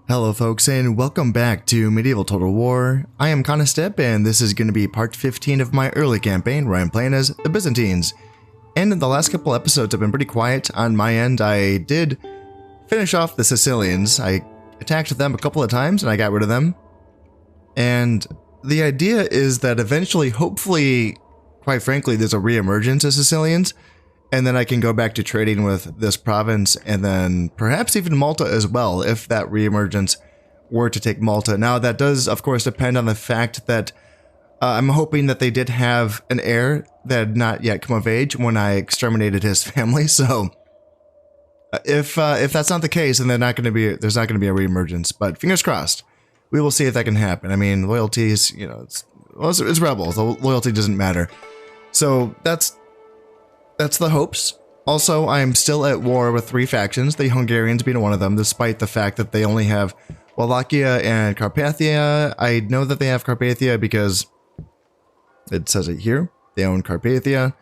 Hello folks and welcome back to Medieval Total War. I am Conostep and this is going to be part 15 of my early campaign where I'm playing as the Byzantines. And in the last couple episodes have been pretty quiet on my end. I did finish off the Sicilians. I attacked them a couple of times and I got rid of them. And the idea is that eventually, hopefully, quite frankly, there's a re-emergence of Sicilians. And then I can go back to trading with this province and then perhaps even Malta as well, if that reemergence were to take Malta. Now, that does, of course, depend on the fact that I'm hoping that they did have an heir that had not yet come of age when I exterminated his family. So if that's not the case, then there's not going to be a reemergence. But fingers crossed, we will see if that can happen. I mean, loyalties, you know, it's rebels. The loyalty doesn't matter. So that's the hopes. Also, I'm still at war with three factions, the Hungarians being one of them, despite the fact that they only have Wallachia and Carpathia. I know that they have Carpathia because it says it here. They own Carpathia.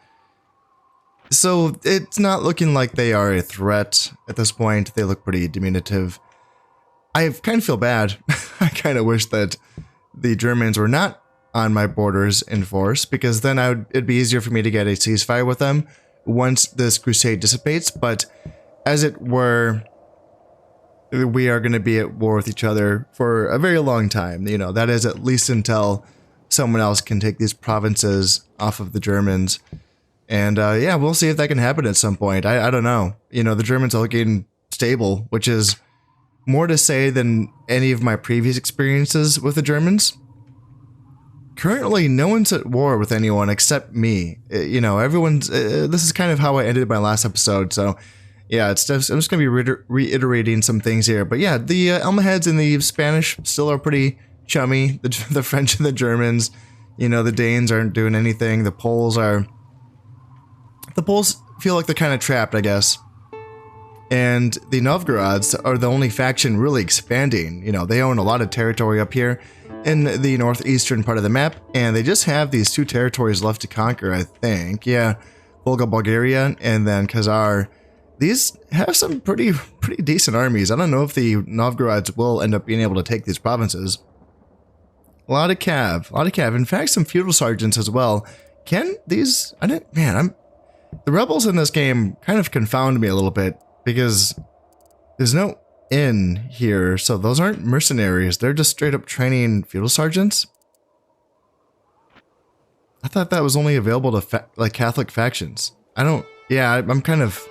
So it's not looking like they are a threat at this point. They look pretty diminutive. I kind of feel bad. I kind of wish that the Germans were not on my borders in force, because then it'd be easier for me to get a ceasefire with them once this crusade dissipates. But as it were, we are going to be at war with each other for a very long time. You know, that is at least until someone else can take these provinces off of the Germans. And yeah, we'll see if that can happen at some point. I don't know. You know, the Germans are looking stable, which is more to say than any of my previous experiences with the Germans. Currently, no one's at war with anyone except me. You know, everyone's... this is kind of how I ended my last episode, so... yeah, I'm just going to be reiterating some things here. But yeah, the Almohads and the Spanish still are pretty chummy. The French and the Germans, you know, the Danes aren't doing anything. The Poles feel like they're kind of trapped, I guess. And the Novgorods are the only faction really expanding. You know, they own a lot of territory up here in the northeastern part of the map, and they just have these two territories left to conquer, I think. Yeah, Volga, Bulgaria, and then Khazar. These have some pretty decent armies. I don't know if the Novgorods will end up being able to take these provinces. A lot of cav. In fact, some feudal sergeants as well. Can these... the rebels in this game kind of confound me a little bit, because there's no inn here, so those aren't mercenaries. They're just straight up training feudal sergeants. I thought that was only available to like Catholic factions. I'm kind of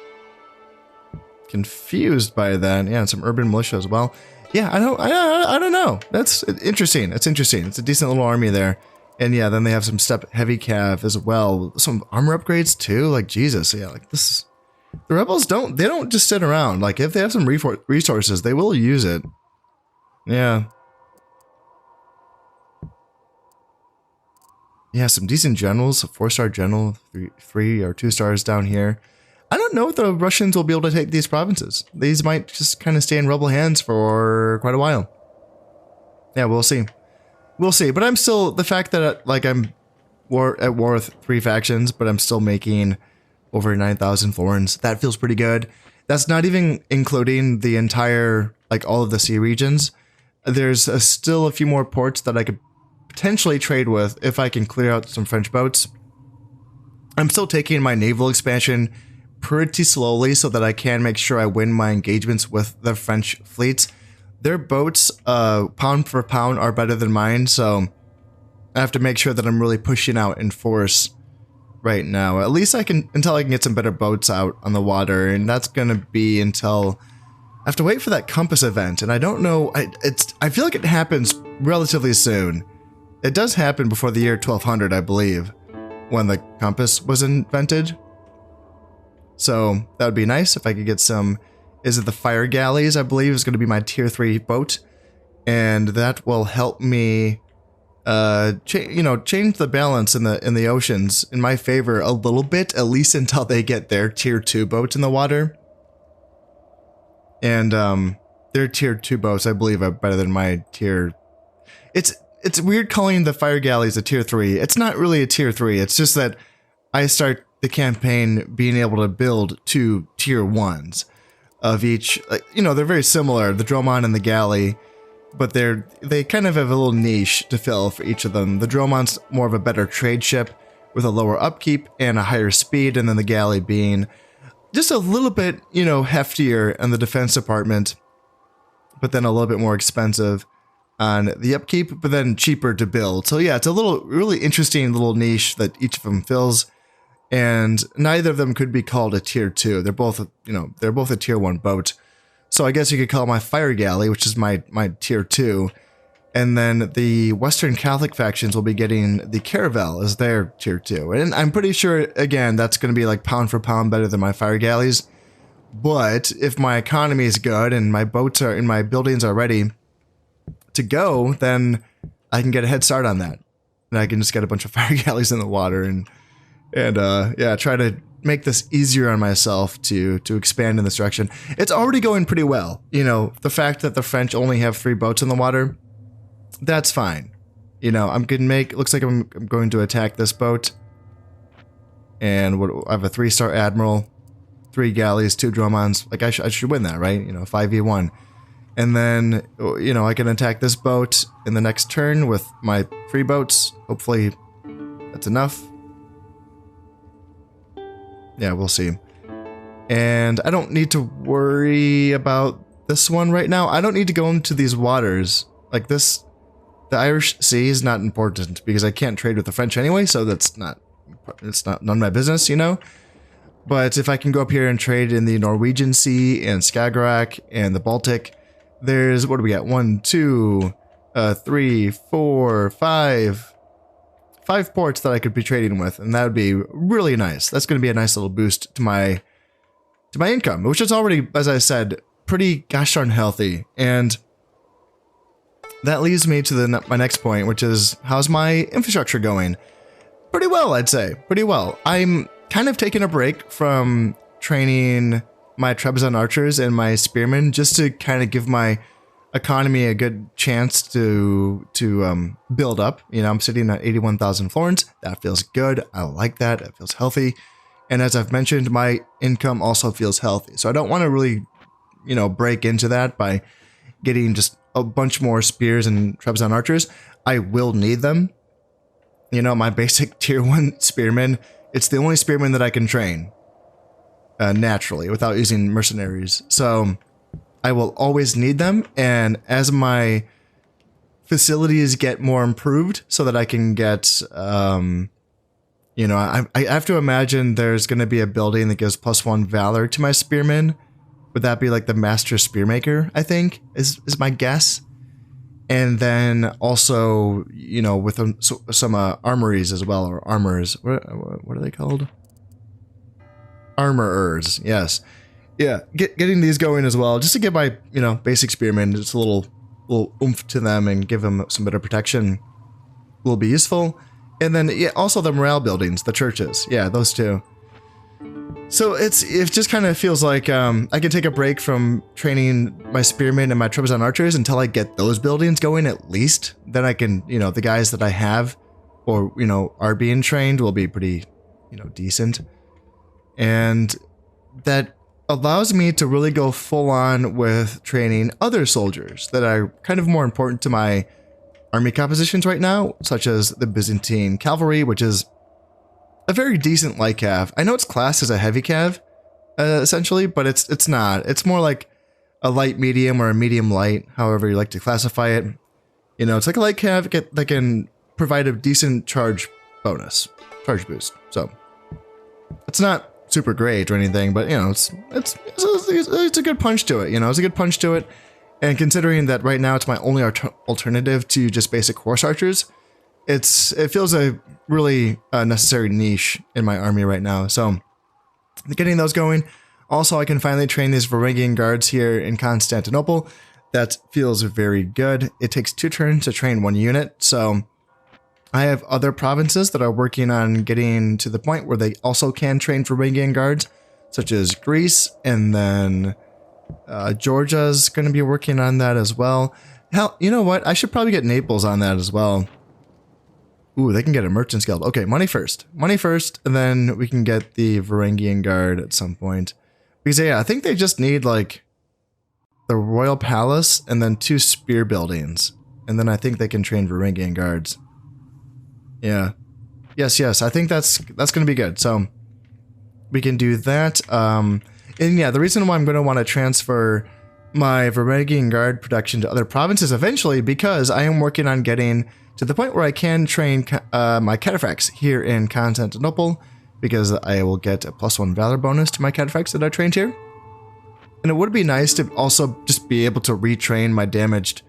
confused by that. Yeah, and some urban militia as well. Yeah, I don't know. That's interesting. It's interesting. It's a decent little army there. And yeah, then they have some step heavy cav as well. Some armor upgrades too. Like, Jesus. Yeah, like this is... the rebels don't just sit around. Like, if they have some resources, they will use it. Yeah. Yeah, some decent generals. A 4-star general, 3 or 2 stars down here. I don't know if the Russians will be able to take these provinces. These might just kind of stay in rebel hands for quite a while. Yeah, we'll see. We'll see. But I'm still... the fact that, like, I'm at war with 3 factions, but I'm still making over 9,000 florins. That feels pretty good. That's not even including the entire, like, all of the sea regions. There's still a few more ports that I could potentially trade with if I can clear out some French boats. I'm still taking my naval expansion pretty slowly so that I can make sure I win my engagements with the French fleets. Their boats, pound for pound, are better than mine, so I have to make sure that I'm really pushing out in force right now. At least until I can get some better boats out on the water, and that's gonna be until I have to wait for that compass event. And I don't know, I feel like it happens relatively soon. It does happen before the year 1200, I believe, when the compass was invented. So that would be nice if I could get some... is it the fire galleys? I believe is going to be my tier 3 boat, and that will help me change the balance in the oceans in my favor a little bit, at least until they get their tier 2 boats in the water. And their tier 2 boats, I believe, are better than my tier... It's weird calling the fire galleys a tier 3. It's not really a tier 3. It's just that I start the campaign being able to build 2 tier 1s. of each. You know, they're very similar, the Dromon and the Galley, but they kind of have a little niche to fill for each of them. The Dromon's more of a better trade ship with a lower upkeep and a higher speed, and then the Galley being just a little bit, you know, heftier in the defense department, but then a little bit more expensive on the upkeep, but then cheaper to build. So yeah, it's a really interesting little niche that each of them fills, and neither of them could be called a tier 2. They're both, you know, they're both a tier 1 boat. So I guess you could call my Fire Galley, which is my tier 2, and then the Western Catholic factions will be getting the Caravel as their tier 2. And I'm pretty sure, again, that's going to be like pound for pound better than my Fire Galleys. But if my economy is good and my boats are and my buildings are ready to go, then I can get a head start on that, and I can just get a bunch of Fire Galleys in the water and yeah, try to make this easier on myself to expand in this direction. It's already going pretty well. You know, the fact that the French only have 3 boats in the water, that's fine. You know, looks like I'm going to attack this boat, and I have a 3-star admiral, 3 galleys, 2 Dromons. Like I should win that, right? You know, 5v1. And then, you know, I can attack this boat in the next turn with my 3 boats. Hopefully that's enough. Yeah, we'll see. And I don't need to worry about this one right now. I don't need to go into these waters. Like this, the Irish Sea is not important because I can't trade with the French anyway, so it's not none of my business, you know? But if I can go up here and trade in the Norwegian Sea and Skagerrak and the Baltic, there's, what do we got? 1, 2, 3, 4, 5 ports that I could be trading with, and that would be really nice. That's going to be a nice little boost to my income, which is already, as I said, pretty gosh darn healthy. And that leads me to my next point, which is, how's my infrastructure going? Pretty well, I'd say. Pretty well. I'm kind of taking a break from training my Trebizond archers and my spearmen just to kind of give my economy a good chance to build up. You know, I'm sitting at 81,000 florins. That feels good. I like that. It feels healthy. And as I've mentioned, my income also feels healthy. So I don't want to really, you know, break into that by getting just a bunch more spears and Trebizond archers. I will need them. You know, my basic tier 1 spearmen, it's the only spearmen that I can train naturally without using mercenaries. So I will always need them. And as my facilities get more improved so that I can get, you know, I have to imagine there's going to be a building that gives +1 valor to my spearmen. Would that be like the Master Spearmaker, I think, is my guess. And then also, you know, with some armories as well, or armors. What are they called? Armorers, yes. Yeah, getting these going as well, just to give my, you know, basic spearmen just a little oomph to them and give them some better protection will be useful. And then, yeah, also the morale buildings, the churches. Yeah, those two. So it just kind of feels like I can take a break from training my spearmen and my Trebizond archers until I get those buildings going at least. Then I can, you know, the guys that I have or, you know, are being trained will be pretty, you know, decent. And that allows me to really go full on with training other soldiers that are kind of more important to my army compositions right now, such as the Byzantine cavalry, which is a very decent light cav. I know it's classed as a heavy cav, essentially, but it's not. It's more like a light medium or a medium light, however you like to classify it. You know, it's like a light cav that can provide a decent charge boost. So it's not super great or anything, but you know, it's a good punch to it. You know, it's a good punch to it. And considering that right now it's my only alternative to just basic horse archers, it feels a really necessary niche in my army right now. So getting those going. Also, I can finally train these Varangian guards here in Constantinople. That feels very good. It takes 2 turns to train 1 unit. So I have other provinces that are working on getting to the point where they also can train Varangian guards, such as Greece, and then Georgia's going to be working on that as well. Hell, you know what? I should probably get Naples on that as well. Ooh, they can get a Merchant's Guild. Okay, money first. Money first, and then we can get the Varangian Guard at some point. Because yeah, I think they just need like the Royal Palace and then 2 spear buildings. And then I think they can train Varangian guards. Yeah. Yes, I think that's going to be good. So we can do that. And yeah, the reason why I'm going to want to transfer my Varangian guard production to other provinces eventually, because I am working on getting to the point where I can train my cataphracts here in Constantinople, because I will get a +1 valor bonus to my cataphracts that I trained here. And it would be nice to also just be able to retrain my damaged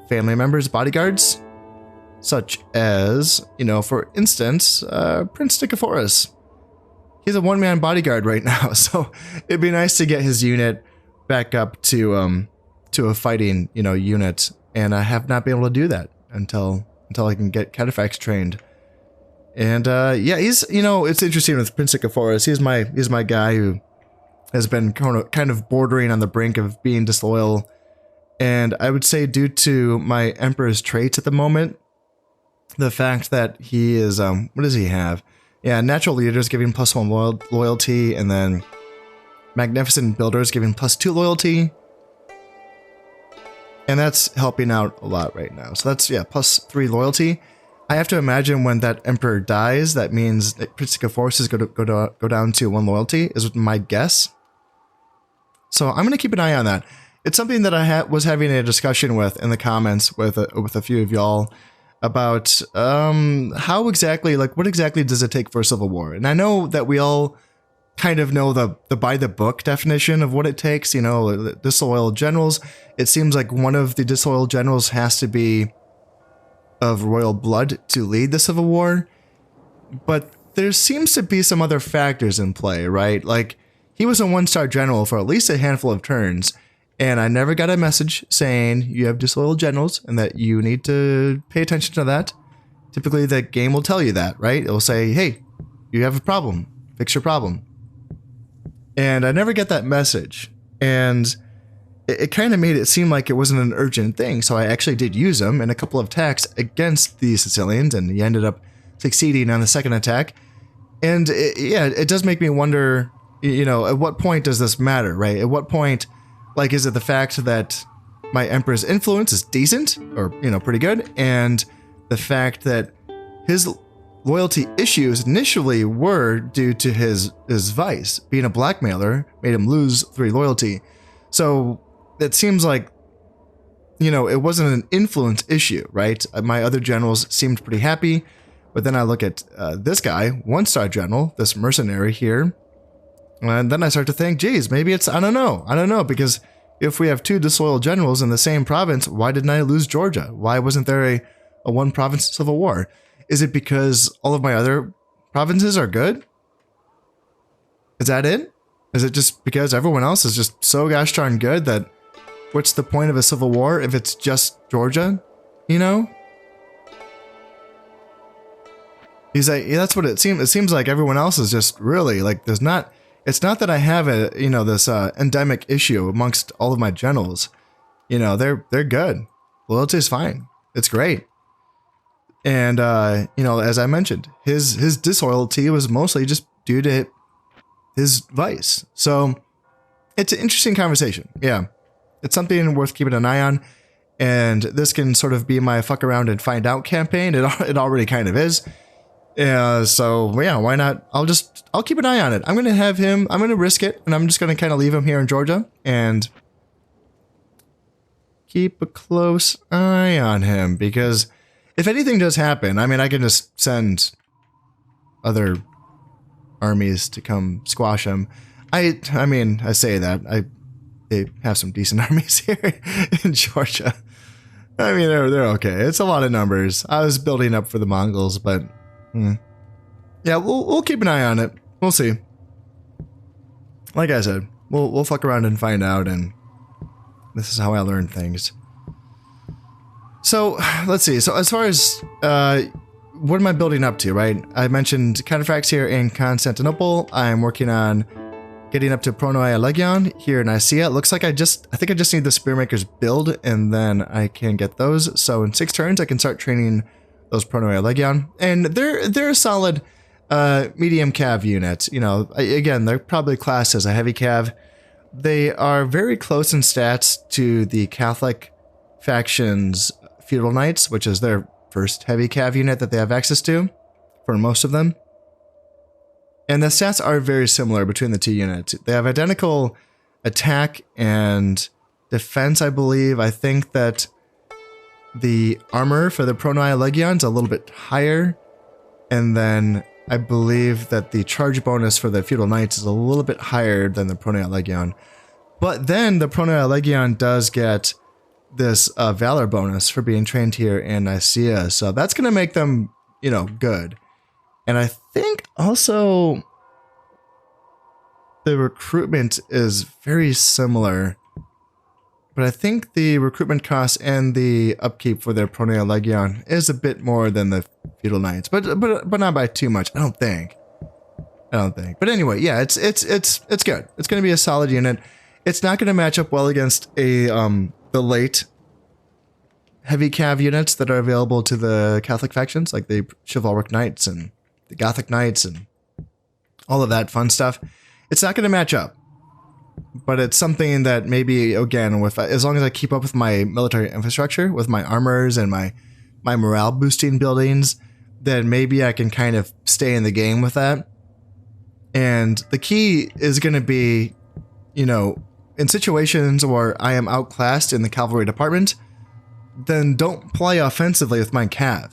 family members' bodyguards, such as, you know, for instance, Prince Nicephorus. He's a one-man bodyguard right now, so it'd be nice to get his unit back up to a fighting, you know, unit, and I have not been able to do that until I can get cataphracts trained. And yeah, he's, you know, it's interesting with Prince Nicephorus. He's my guy who has been kind of bordering on the brink of being disloyal, and I would say due to my Emperor's traits at the moment, the fact that he is what does he have? Yeah, natural leaders giving +1 loyalty, and then magnificent builders giving +2 loyalty. And that's helping out a lot right now. So that's, yeah, +3 loyalty. I have to imagine when that emperor dies, that means that Prince Nicephorus is going to go down to 1 loyalty, is my guess. So I'm going to keep an eye on that. It's something that I was having a discussion with in the comments with a few of y'all about how exactly, like, what exactly does it take for a civil war? And I know that we all kind of know the by the book definition of what it takes, you know, disloyal generals. It seems like one of the disloyal generals has to be of royal blood to lead the civil war. But there seems to be some other factors in play, right? Like, he was a 1-star general for at least a handful of turns, and I never got a message saying you have disloyal generals and that you need to pay attention to that. Typically, the game will tell you that, right? It'll say, hey, you have a problem, fix your problem. And I never get that message. And it kind of made it seem like it wasn't an urgent thing, so I actually did use them in a couple of attacks against the Sicilians, and he ended up succeeding on the second attack. And it does make me wonder, you know, at what point does this matter, right? At what point, like, is it the fact that my Emperor's influence is decent, or, you know, pretty good, and the fact that his loyalty issues initially were due to his vice, being a blackmailer made him lose 3 loyalty. So it seems like, you know, it wasn't an influence issue, right? My other generals seemed pretty happy, but then I look at this guy, 1-star general, this mercenary here, and then I start to think, geez, maybe it's, I don't know, because if we have 2 disloyal generals in the same province, why didn't I lose Georgia? Why wasn't there a 1-province civil war? Is it because all of my other provinces are good? Is that it? Is it just because everyone else is just so gosh darn good that what's the point of a civil war if it's just Georgia? You know? He's like, yeah, that's what it seems. It seems like everyone else is just really like, there's not, it's not that I have a, you know, this endemic issue amongst all of my generals. You know, they're good. Loyalty is fine. It's great. And, you know, as I mentioned, his disloyalty was mostly just due to his vice. So it's an interesting conversation. Yeah. It's something worth keeping an eye on. And this can sort of be my fuck around and find out campaign. It already kind of is. So yeah, why not? I'll keep an eye on it. I'm going to risk it, and I'm just going to kind of leave him here in Georgia and keep a close eye on him, because if anything does happen, I mean, I can just send other armies to come squash him. I mean, I say that. They have some decent armies here in Georgia. I mean, they're okay. It's a lot of numbers. I was building up for the Mongols, but yeah, we'll keep an eye on it. We'll see. Like I said, we'll fuck around and find out, and this is how I learn things. So let's see. So as far as what am I building up to, right? I mentioned cataphracts here in Constantinople. I'm working on getting up to Pronoai Allagion here in Nicaea. It looks like I think I just need the Spearmaker's build, and then I can get those. So in 6 turns, I can start training those Pronoai Allagion, and they're a solid medium cav unit. You know, again, they're probably classed as a heavy cav. They are very close in stats to the Catholic faction's feudal knights, which is their first heavy cav unit that they have access to for most of them. And the stats are very similar between the two units. They have identical attack and defense, I believe. I think that the armor for the Pronoai Allagion is a little bit higher. And then I believe that the charge bonus for the feudal knights is a little bit higher than the Pronoai Allagion. But then the Pronoai Allagion does get this valor bonus for being trained here in Nicaea. So that's going to make them, you know, good. And I think also the recruitment is very similar. But I think the recruitment cost and the upkeep for their Pronoai Allagion is a bit more than the feudal knights, but not by too much. I don't think. But anyway, yeah, it's good. It's going to be a solid unit. It's not going to match up well against the late heavy cav units that are available to the Catholic factions, like the chivalric knights and the Gothic knights and all of that fun stuff. It's not going to match up. But it's something that maybe, again, with as long as I keep up with my military infrastructure, with my armors and my morale boosting buildings, then maybe I can kind of stay in the game with that. And the key is going to be, you know, in situations where I am outclassed in the cavalry department, then don't play offensively with my cav.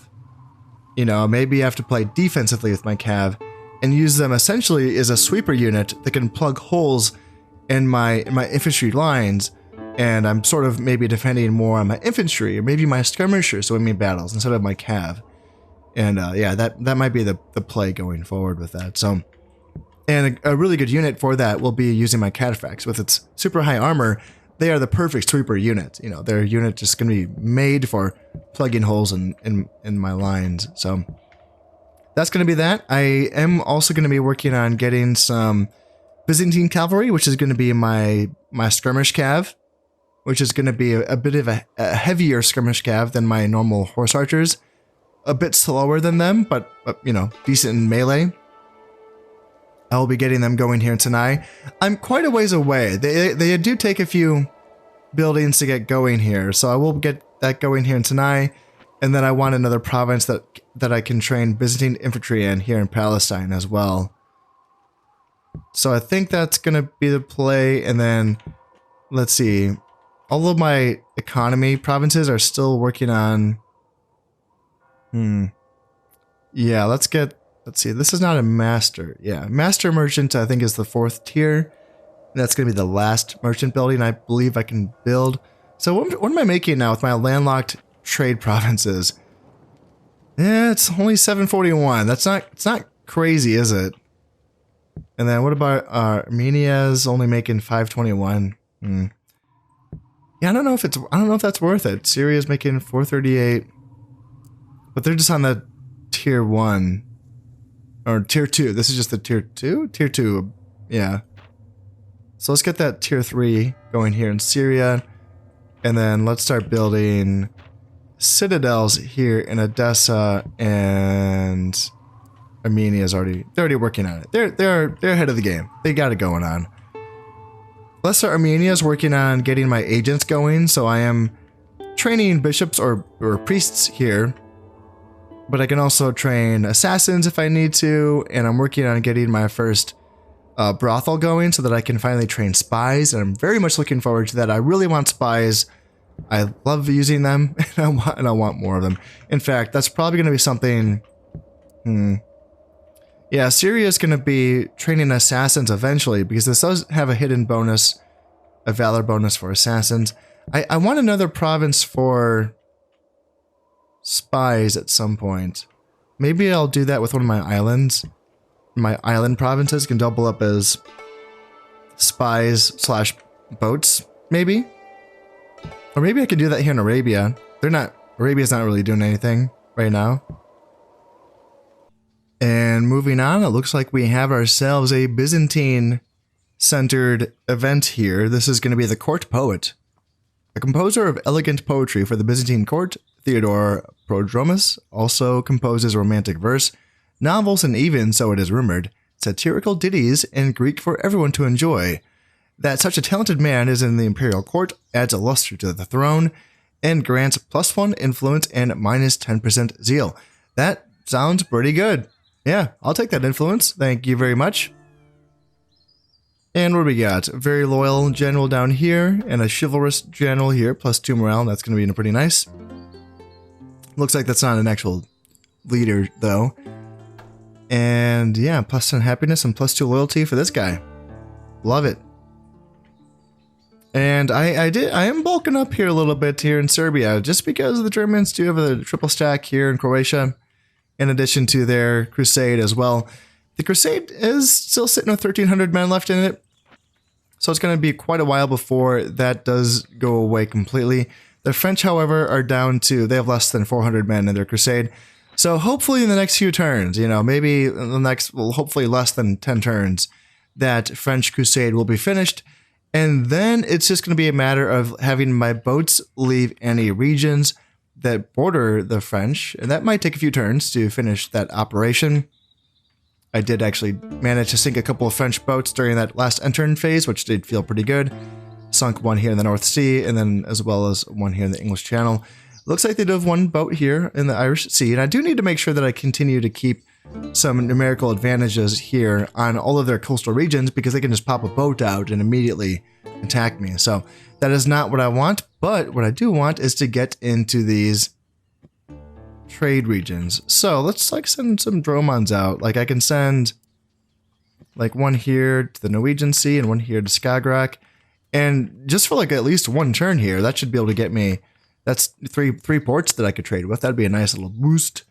You know, maybe I have to play defensively with my cav and use them essentially as a sweeper unit that can plug holes in my infantry lines, and I'm sort of maybe defending more on my infantry or maybe my skirmishers winning battles instead of my cav. And yeah, that might be the play going forward with that. So, and a really good unit for that will be using my cataphracts. With its super high armor, they are the perfect sweeper unit. You know, their unit just going to be made for plugging holes in my lines. So that's going to be that. I am also going to be working on getting some Byzantine cavalry, which is going to be my skirmish cav, which is going to be a bit of a heavier skirmish cav than my normal horse archers. A bit slower than them, but you know, decent in melee. I will be getting them going here tonight. I'm quite a ways away. They do take a few buildings to get going here, so I will get that going here tonight. And then I want another province that I can train Byzantine infantry in here in Palestine as well. So I think that's going to be the play. And then, let's see. All of my economy provinces are still working on... Yeah, let's see. This is not a master. Yeah, master merchant, I think, is the 4th tier. And that's going to be the last merchant building I believe I can build. So what am I making now with my landlocked trade provinces? Yeah, it's only 741. It's not crazy, is it? And then what about Armenia's only making 521? Yeah, I don't know if that's worth it. Syria's making 438, but they're just on the tier 1 or tier 2. This is just the tier 2. Tier 2, yeah. So let's get that tier 3 going here in Syria, and then let's start building citadels here in Edessa, and Armenia's already working on it. They're ahead of the game. They got it going on. Lesser Armenia's working on getting my agents going, so I am training bishops or priests here, but I can also train assassins if I need to, and I'm working on getting my first brothel going so that I can finally train spies, and I'm very much looking forward to that. I really want spies. I love using them, and I want more of them. In fact, that's probably going to be something... Yeah, Syria is going to be training assassins eventually, because this does have a hidden bonus, a valor bonus for assassins. I want another province for spies at some point. Maybe I'll do that with one of my islands. My island provinces can double up as spies / boats, maybe? Or maybe I can do that here in Arabia. Arabia's not really doing anything right now. And moving on, it looks like we have ourselves a Byzantine-centered event here. This is going to be the Court Poet. A composer of elegant poetry for the Byzantine court, Theodore Prodromus also composes romantic verse, novels, and even, so it is rumored, satirical ditties in Greek for everyone to enjoy. That such a talented man is in the imperial court adds a luster to the throne and grants +1 influence and -10% zeal. That sounds pretty good. Yeah, I'll take that influence. Thank you very much. And what do we got? A very loyal general down here and a chivalrous general here, +2 morale. That's going to be pretty nice. Looks like that's not an actual leader, though. And yeah, +10 happiness and +2 loyalty for this guy. Love it. And I am bulking up here a little bit here in Serbia, just because the Germans do have a triple stack here in Croatia, in addition to their crusade as well. The crusade is still sitting with 1,300 men left in it, so it's going to be quite a while before that does go away completely. The French, however, are down to, they have less than 400 men in their crusade. So hopefully in the next few turns, you know, maybe in the next, well, hopefully less than 10 turns, that French crusade will be finished. And then it's just going to be a matter of having my boats leave any regions that border the French. And that might take a few turns to finish that operation. I did actually manage to sink a couple of French boats during that last turn phase, which did feel pretty good. Sunk one here in the North Sea, and then as well as one here in the English Channel. Looks like they do have one boat here in the Irish Sea, and I do need to make sure that I continue to keep some numerical advantages here on all of their coastal regions, because they can just pop a boat out and immediately attack me. So that is not what I want, but what I do want is to get into these trade regions. So let's like send some Dromons out. Like I can send like one here to the Norwegian Sea and one here to Skagerrak. And just for like at least one turn here, that should be able to get me, that's three ports that I could trade with. That'd be a nice little boost.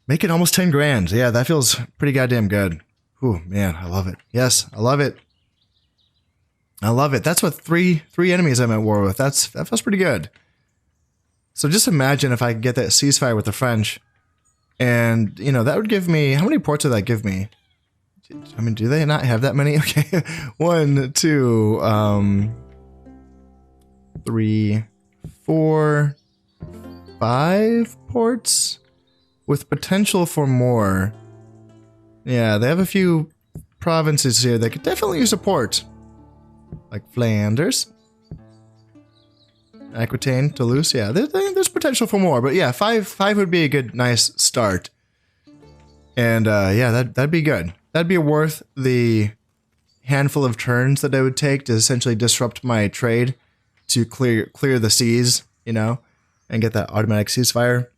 Make it almost 10 grand. Yeah, that feels pretty goddamn good. Ooh, man, I love it. Yes, I love it. I love it. That's what three enemies I'm at war with. That feels pretty good. So just imagine if I could get that ceasefire with the French, and you know that would give me, how many ports would that give me? I mean, do they not have that many? Okay, 1, 2, 3, 4, 5 ports with potential for more. Yeah, they have a few provinces here that could definitely use a port, like Flanders, Aquitaine, Toulouse. Yeah, there's potential for more, but yeah, five would be a good, nice start. And yeah, that'd be good. That'd be worth the handful of turns that I would take to essentially disrupt my trade to clear the seas, you know, and get that automatic ceasefire.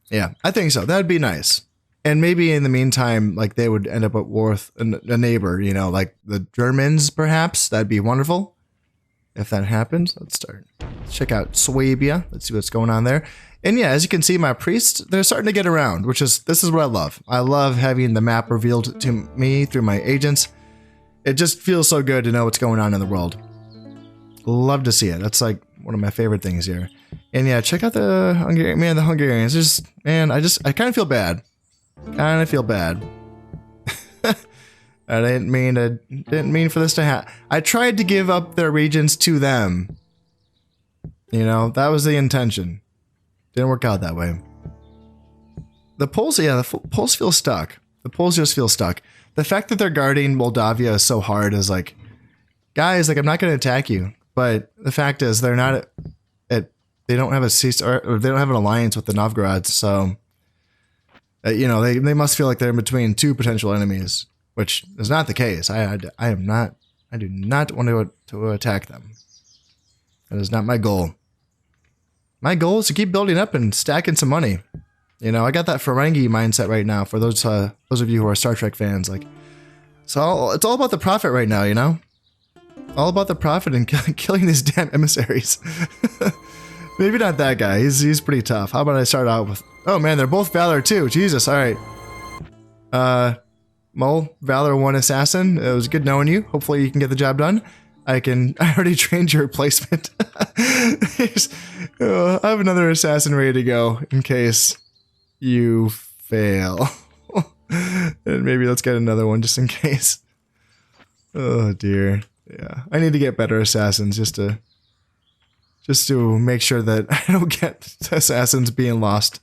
Yeah, I think so. That'd be nice. And maybe in the meantime, like they would end up at war with a neighbor, you know, like the Germans, perhaps. That'd be wonderful. If that happens, let's check out Swabia. Let's see what's going on there. And yeah, as you can see, my priests, they're starting to get around, this is what I love. I love having the map revealed to me through my agents. It just feels so good to know what's going on in the world. Love to see it. That's like one of my favorite things here. And yeah, check out the Hungarian, man, the Hungarians. Just, man, I kind of feel bad. Kind of feel bad. I didn't mean for this to happen. I tried to give up their regions to them. You know, that was the intention. Didn't work out that way. The Poles, yeah, the Poles feel stuck. The Poles just feel stuck. The fact that they're guarding Moldavia is so hard is like, guys, like I'm not going to attack you. But the fact is they're not they don't have or they don't have an alliance with the Novgorods, so you know, they must feel like they're in between two potential enemies, which is not the case. I do not want to attack them. That is not my goal. My goal is to keep building up and stacking some money. You know, I got that Varangian mindset right now. For those of you who are Star Trek fans, like, so it's all about the profit right now. You know, all about the profit and killing these damn emissaries. Maybe not that guy. He's pretty tough. How about I start out with? Oh man, they're both Valor too. Jesus. All right. Mole, Valor 1 assassin. It was good knowing you. Hopefully you can get the job done. I already trained your replacement. I have another assassin ready to go in case you fail. And maybe let's get another one just in case. Oh dear. Yeah. I need to get better assassins just to make sure that I don't get assassins being lost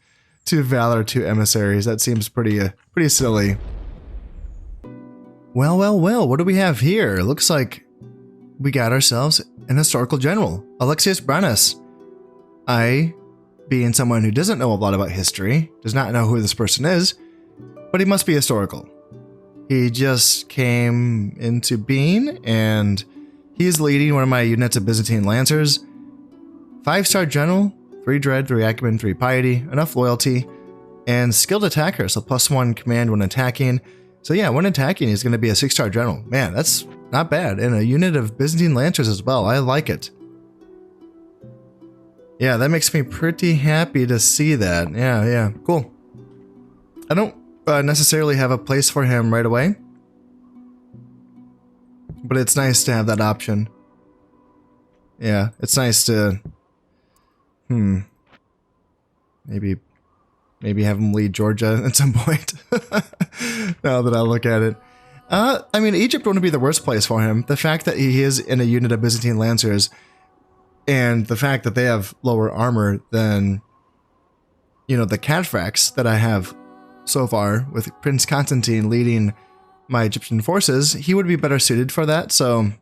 2 valor, 2 emissaries. That seems pretty silly. Well, what do we have here? Looks like we got ourselves an historical general, Alexius Branus. I, being someone who doesn't know a lot about history, does not know who this person is, but he must be historical. He just came into being, and he's leading one of my units of Byzantine Lancers. 5-star general, 3 dread, 3 acumen, 3 piety, enough loyalty, and skilled attacker, so +1 command when attacking. So yeah, when attacking, he's going to be a 6-star general. Man, that's not bad. And a unit of Byzantine Lancers as well. I like it. Yeah, that makes me pretty happy to see that. Yeah, cool. I don't necessarily have a place for him right away, but it's nice to have that option. Yeah, it's nice to... Maybe have him lead Georgia at some point. Now that I look at it. I mean, Egypt wouldn't be the worst place for him. The fact that he is in a unit of Byzantine Lancers, and the fact that they have lower armor than, the cataphracts that I have so far, with Prince Constantine leading my Egyptian forces, he would be better suited for that, so...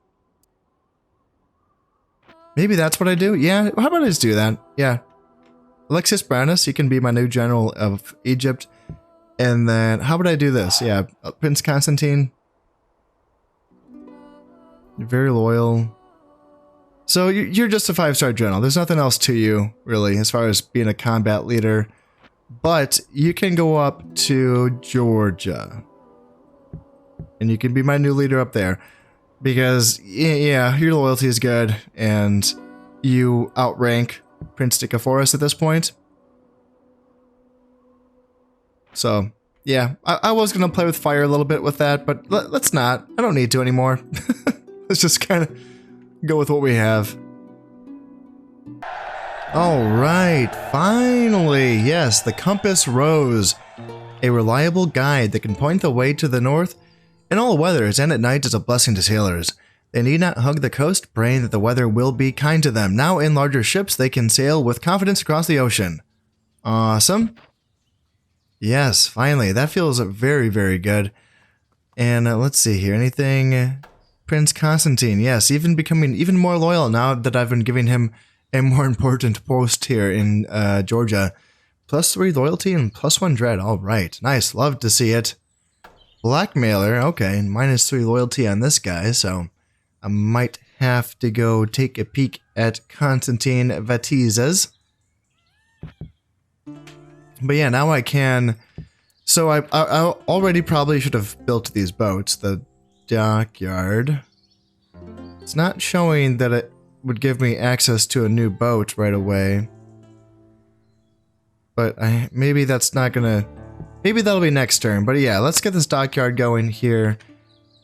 Maybe that's what I do? Yeah, how about I just do that? Yeah. Alexius Branus, you can be my new general of Egypt. And then, how would I do this? Yeah, Prince Constantine. You're very loyal. So you're just a 5-star general. There's nothing else to you, really, as far as being a combat leader. But you can go up to Georgia. And you can be my new leader up there. Because, yeah, your loyalty is good. And you outrank Prince Nicephorus at this point. So, yeah, I was going to play with fire a little bit with that, but let's not. I don't need to anymore. Let's just kind of go with what we have. Alright, finally! Yes, the compass rose. A reliable guide that can point the way to the north in all weathers and at night is a blessing to sailors. They need not hug the coast, praying that the weather will be kind to them. Now in larger ships, they can sail with confidence across the ocean. Awesome. Yes, finally. That feels very, very good. And let's see here. Anything? Prince Constantine. Yes, even becoming even more loyal now that I've been giving him a more important post here in Georgia. +3 loyalty and +1 dread. All right. Nice. Love to see it. Blackmailer. Okay. -3 loyalty on this guy, so... I might have to go take a peek at Constantine Vatizes. But yeah, now I can... So I already probably should have built these boats. The dockyard. It's not showing that it would give me access to a new boat right away. But maybe that's not gonna... Maybe that'll be next turn. But yeah, let's get this dockyard going here.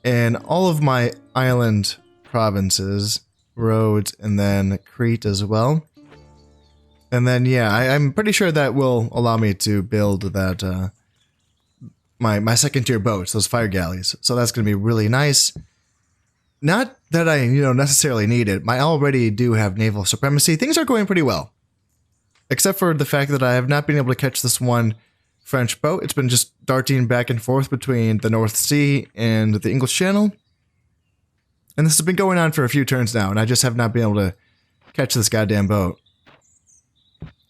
And all of my island... provinces, Rhodes, and then Crete as well. And then, yeah, I'm pretty sure that will allow me to build that, my second tier boats, those fire galleys. So that's going to be really nice. Not that I, necessarily need it. I already do have naval supremacy. Things are going pretty well. Except for the fact that I have not been able to catch this one French boat. It's been just darting back and forth between the North Sea and the English Channel. And this has been going on for a few turns now, and I just have not been able to catch this goddamn boat.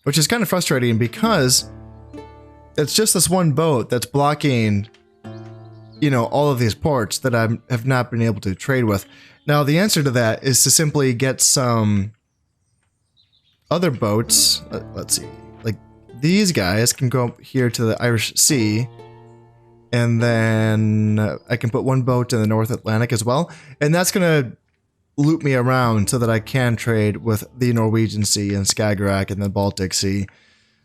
Which is kind of frustrating because it's just this one boat that's blocking, all of these ports that I have not been able to trade with. Now, the answer to that is to simply get some other boats. Let's see. Like, these guys can go up here to the Irish Sea. And then I can put one boat in the North Atlantic as well. And that's going to loop me around so that I can trade with the Norwegian Sea and Skagerrak and the Baltic Sea.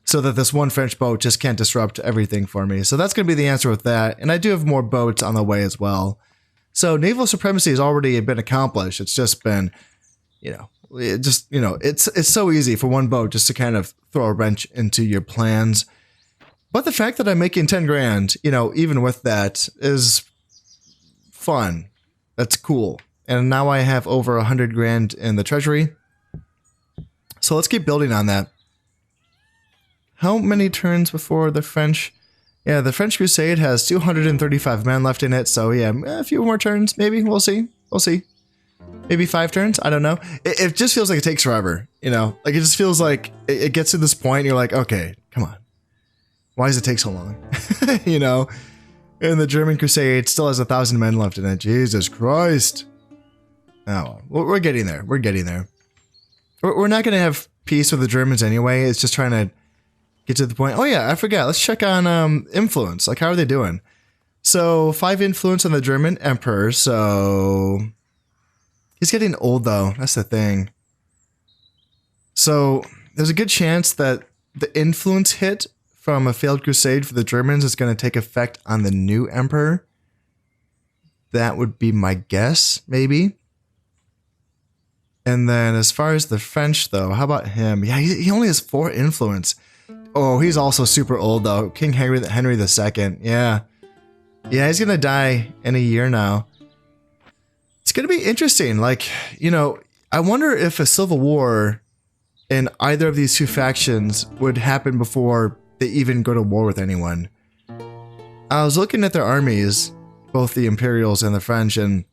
So that this one French boat just can't disrupt everything for me. So that's going to be the answer with that. And I do have more boats on the way as well. So naval supremacy has already been accomplished. It's just been, it's so easy for one boat just to kind of throw a wrench into your plans. But the fact that I'm making 10 grand, even with that, is fun. That's cool. And now I have over 100 grand in the treasury. So let's keep building on that. how many turns before the French? Yeah, the French Crusade has 235 men left in it, so yeah, a few more turns, maybe. We'll see. We'll see. Maybe 5 turns? I don't know. It just feels like it takes forever, you know? Like, it just feels like it gets to this point, and you're like, okay, come on. Why does it take so long? You know? And the German Crusade still has 1,000 men left in it. Jesus Christ. Oh, well, we're getting there. We're getting there. We're not going to have peace with the Germans anyway. It's just trying to get to the point. Oh yeah, I forgot. Let's check on influence. Like, how are they doing? So 5 influence on the German Emperor. So he's getting old though. That's the thing. So there's a good chance that the influence hit from a failed crusade for the Germans is going to take effect on the new emperor. That would be my guess, maybe. And then as far as the French, though, how about him? Yeah, he only has 4 influence. Oh, he's also super old, though. King Henry II. Yeah. Yeah, he's going to die in a year now. It's going to be interesting. Like, you know, I wonder if a civil war in either of these 2 factions would happen before they even go to war with anyone. I was looking at their armies, both the Imperials and the French, and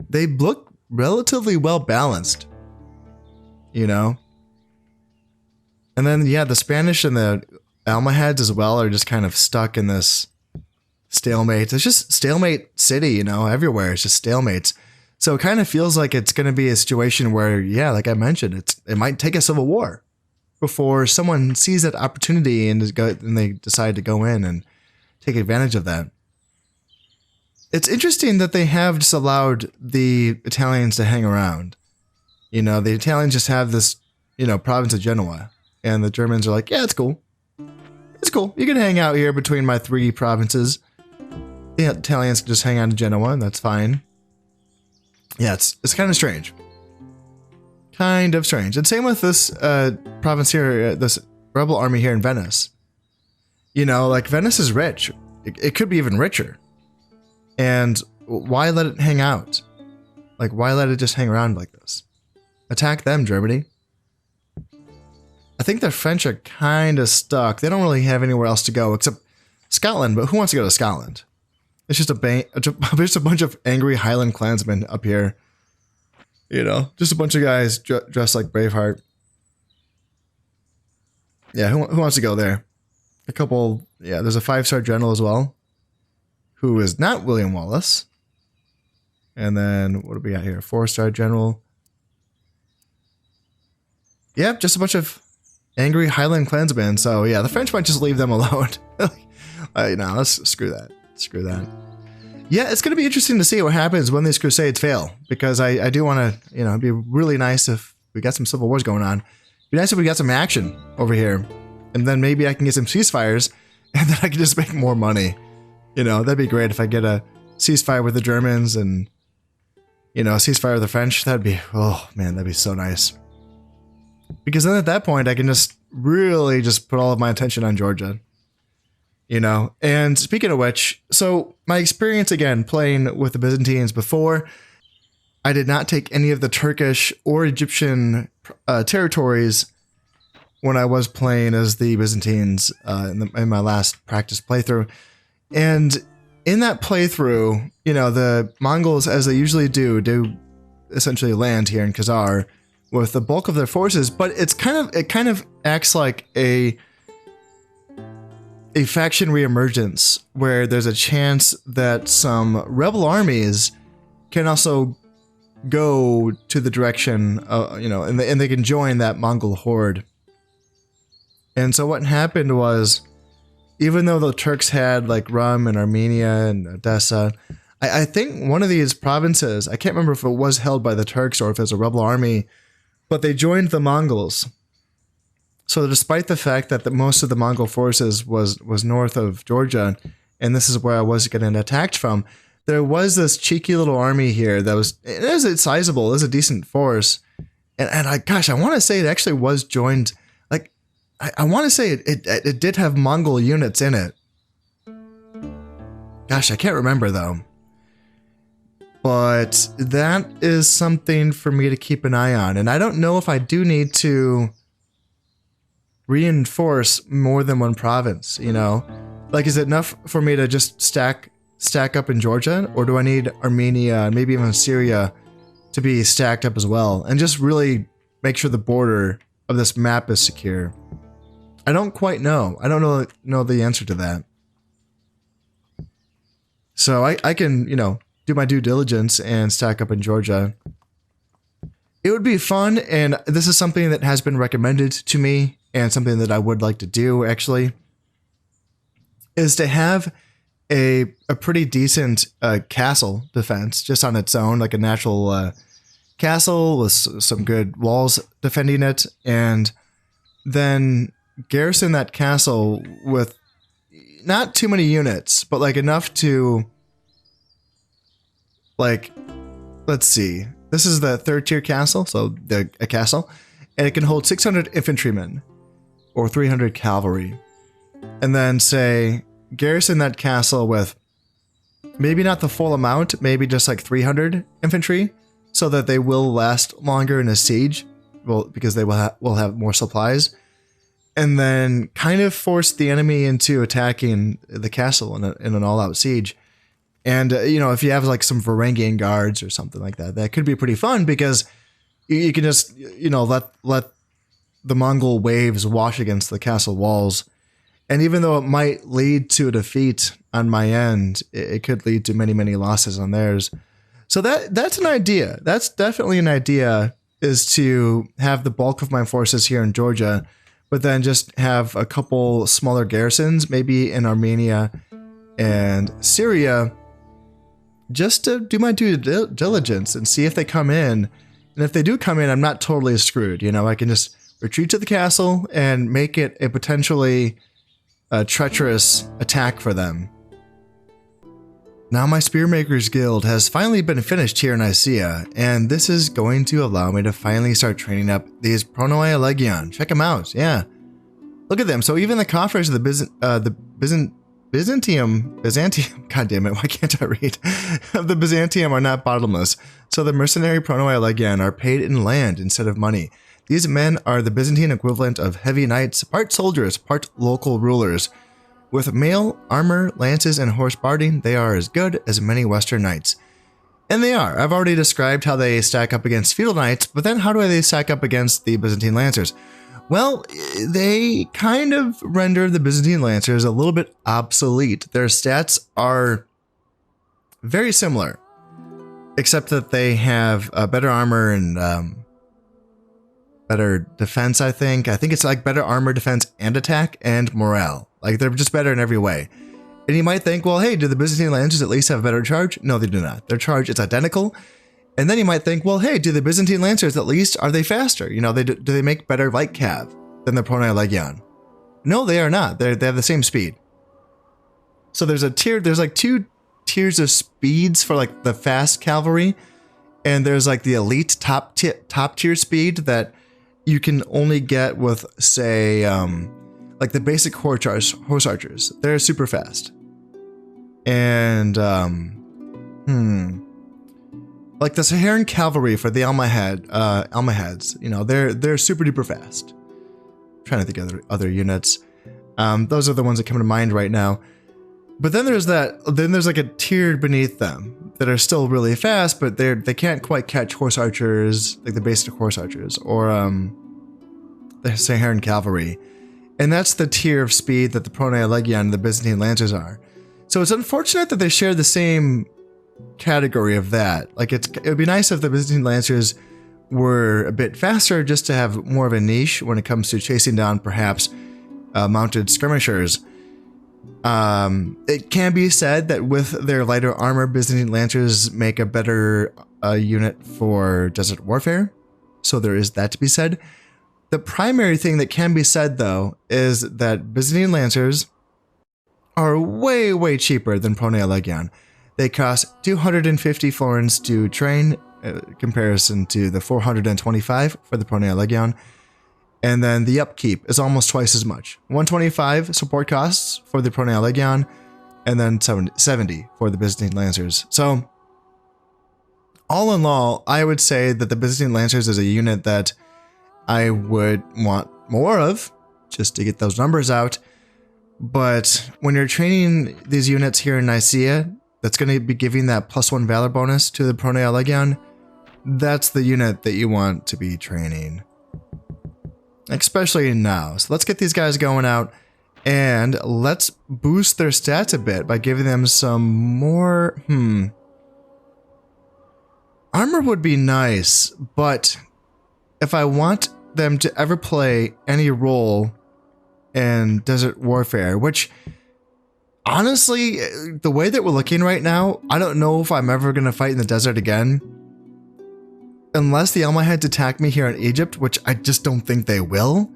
they look relatively well balanced, you know? And then, yeah, the Spanish and the Almohads as well are just kind of stuck in this stalemate. It's just stalemate city, you know, everywhere. It's just stalemates. So it kind of feels like it's going to be a situation where, yeah, like I mentioned, it might take a civil war before someone sees that opportunity and they decide to go in and take advantage of that. It's interesting that they have just allowed the Italians to hang around. You know, the Italians just have this, you know, province of Genoa. And the Germans are like, yeah, it's cool. It's cool. You can hang out here between my 3 provinces. The Italians can just hang out in Genoa, and that's fine. Yeah, it's kind of strange. Kind of strange. And same with this province here, this rebel army here in Venice. You know, like, Venice is rich. It could be even richer. And why let it hang out? Like, why let it just hang around like this? Attack them, Germany. I think the French are kind of stuck. They don't really have anywhere else to go except Scotland, but who wants to go to Scotland? It's just there's a bunch of angry Highland clansmen up here. You know, just a bunch of guys dressed like Braveheart. Yeah, who wants to go there? A couple, yeah, there's a 5-star general as well, who is not William Wallace. And then, what do we got here? 4-star general. Yep, just a bunch of angry Highland clansmen. So, yeah, the French might just leave them alone. No, let's screw that. Screw that. Yeah, it's going to be interesting to see what happens when these crusades fail. Because I do want to, you know, it'd be really nice if we got some civil wars going on. It'd be nice if we got some action over here. And then maybe I can get some ceasefires. And then I can just make more money. You know, that'd be great if I get a ceasefire with the Germans and, you know, a ceasefire with the French. That'd be, oh man, that'd be so nice. Because then at that point, I can just really just put all of my attention on Georgia. You know, and speaking of which, so my experience again playing with the Byzantines before, I did not take any of the Turkish or Egyptian territories when I was playing as the Byzantines in my last practice playthrough. And in that playthrough, you know, the Mongols, as they usually do essentially land here in Khazar with the bulk of their forces, but it kind of acts like a faction reemergence where there's a chance that some rebel armies can also go to the direction, you know, and they can join that Mongol horde. And so what happened was, even though the Turks had like Rum and Armenia and Odessa, I think one of these provinces, I can't remember if it was held by the Turks or if it was a rebel army, but they joined the Mongols. So despite the fact that most of the Mongol forces was north of Georgia, and this is where I was getting attacked from, there was this cheeky little army here that was, it is sizable, it is a decent force. And I want to say it actually was joined, like, I want to say it did have Mongol units in it. Gosh, I can't remember though. But that is something for me to keep an eye on. And I don't know if I do need to reinforce more than one province, you know? Like, is it enough for me to just stack up in Georgia, or do I need Armenia and maybe even Syria to be stacked up as well, and just really make sure the border of this map is secure? I don't quite know. I don't know the answer to that. So I can, you know, do my due diligence and stack up in Georgia. It would be fun, and this is something that has been recommended to me, and something that I would like to do, actually, is to have a pretty decent castle defense just on its own, like a natural castle with some good walls defending it, and then garrison that castle with not too many units, but like enough to, like, let's see. This is the 3rd tier castle, so a castle, and it can hold 600 infantrymen or 300 cavalry. And then say garrison that castle with maybe not the full amount, maybe just like 300 infantry, so that they will last longer in a siege, well, because they will have more supplies. And then kind of force the enemy into attacking the castle in an all-out siege. And, you know, if you have like some Varangian guards or something like that, that could be pretty fun, because you can just, you know, let the Mongol waves wash against the castle walls. And even though it might lead to a defeat on my end, it could lead to many, many losses on theirs. So that's an idea. That's definitely an idea, is to have the bulk of my forces here in Georgia, but then just have a couple smaller garrisons, maybe in Armenia and Syria, just to do my due diligence and see if they come in. And if they do come in, I'm not totally screwed. You know, I can just retreat to the castle and make it a potentially treacherous attack for them. Now my Spearmakers Guild has finally been finished here in Nicaea, and this is going to allow me to finally start training up these Pronoai Allagion. Check them out, yeah. Look at them. So even the coffers of the Byzantium, god damn it, why can't I read? Of the Byzantium are not bottomless. So the mercenary Pronoai Allagion are paid in land instead of money. These men are the Byzantine equivalent of heavy knights, part soldiers, part local rulers. With mail, armor, lances, and horse barding, they are as good as many Western knights. And they are. I've already described how they stack up against feudal knights, but then how do they stack up against the Byzantine lancers? Well, they kind of render the Byzantine lancers a little bit obsolete. Their stats are very similar, except that they have better armor and better defense, I think. I think it's like better armor, defense, and attack, and morale. Like, they're just better in every way. And you might think, well, hey, do the Byzantine lancers at least have a better charge? No, they do not. Their charge is identical. And then you might think, well, hey, do the Byzantine lancers at least, are they faster? You know, do they make better light cav than the Pronoai Allagion? No, they are not. They have the same speed. So there's like 2 tiers of speeds for like the fast cavalry. And there's like the elite top tier speed that you can only get with, say, like the basic horse archers. They're super fast. And, like the Saharan cavalry for the Almohads, you know, they're super duper fast. I'm trying to think of other units. Those are the ones that come to mind right now. But then there's like a tier beneath them that are still really fast, but they can't quite catch horse archers, like the basic horse archers, or the Saharan cavalry. And that's the tier of speed that the Pronoai Allagion and the Byzantine lancers are. So it's unfortunate that they share the same category of that. Like, it would be nice if the Byzantine lancers were a bit faster, just to have more of a niche when it comes to chasing down perhaps mounted skirmishers. It can be said that with their lighter armor, Byzantine lancers make a better unit for desert warfare. So there is that to be said. The primary thing that can be said, though, is that Byzantine lancers are way, way cheaper than Pronoai Allagion. They cost 250 florins to train, comparison to the 425 for the Pronoai Allagion. And then the upkeep is almost twice as much. 125 support costs for the Pronoai Allagion, and then 70 for the Byzantine lancers. So, all in all, I would say that the Byzantine lancers is a unit that I would want more of. just to get those numbers out. But when you're training these units here in Nicaea, that's going to be giving that +1 valor bonus to the Pronoai Allagion. That's the unit that you want to be training, especially now. So let's get these guys going out, and let's boost their stats a bit by giving them some more. Armor would be nice, but if I want them to ever play any role in desert warfare, which honestly, the way that we're looking right now, I don't know if I'm ever going to fight in the desert again. Unless the Almohads attack me here in Egypt, which I just don't think they will.